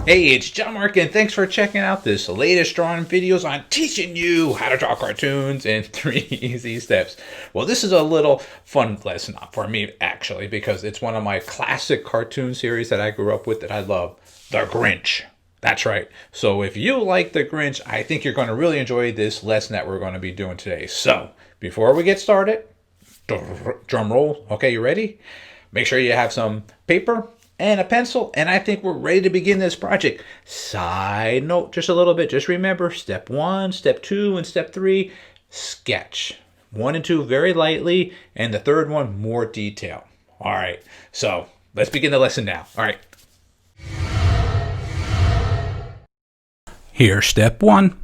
Hey, it's John-Marc, and thanks for checking out this latest drawing videos on teaching you how to draw cartoons in 3 easy steps. Well, this is a little fun lesson for me, actually, because it's one of my classic cartoon series that I grew up with that I love, The Grinch. That's right. So if you like The Grinch, I think you're going to really enjoy this lesson that we're going to be doing today. So before we get started, drum roll. Okay, you ready? Make sure you have some paper and a pencil, and I think we're ready to begin this project. Side note, just a little bit, just remember step 1, step 2, and step 3, sketch. 1 and 2 very lightly, and the third one more detail. All right, so let's begin the lesson now. All right. Here's step 1.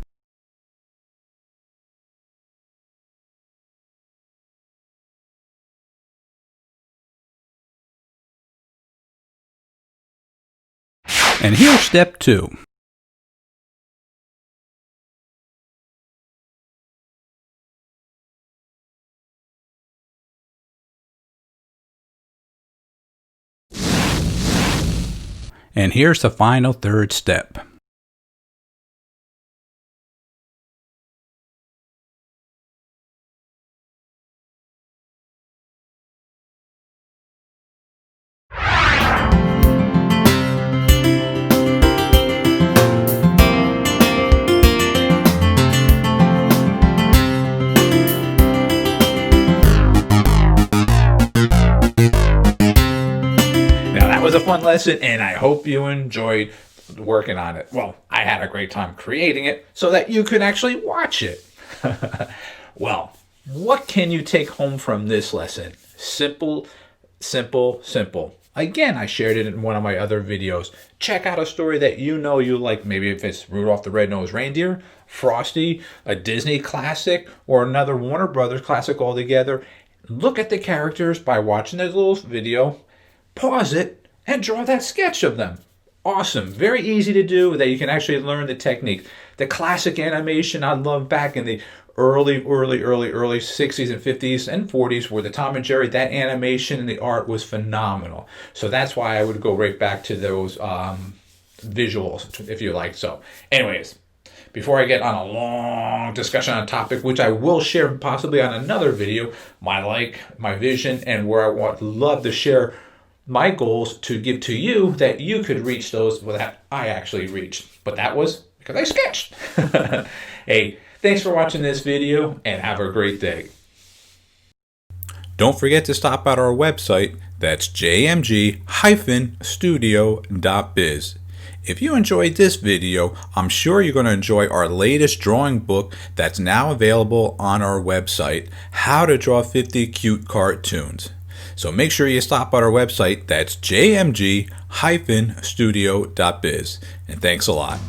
And here's step 2. And here's the final third step. Was a fun lesson, and I hope you enjoyed working on it. Well, I had a great time creating it so that you could actually watch it. Well, what can you take home from this lesson? Simple, simple, simple. Again, I shared it in one of my other videos. Check out a story that you know you like. Maybe if it's Rudolph the Red-Nosed Reindeer, Frosty, a Disney classic, or another Warner Brothers classic altogether. Look at the characters by watching this little video. Pause it and draw that sketch of them. Awesome. Very easy to do, that you can actually learn the technique. The classic animation I love back in the early 60s and 50s and 40s where the Tom and Jerry, that animation and the art was phenomenal. So that's why I would go right back to those visuals, if you like. So anyways, before I get on a long discussion on a topic, which I will share possibly on another video, my vision, and where I would love to share my goals to give to you, that you could reach those that I actually reached. But that was because I sketched. Hey, thanks for watching this video, and have a great day. Don't forget to stop at our website. That's jmg-studio.biz. If you enjoyed this video, I'm sure you're going to enjoy our latest drawing book that's now available on our website, How to Draw 50 Cute Cartoons. So make sure you stop at our website. That's jmg-studio.biz. And thanks a lot.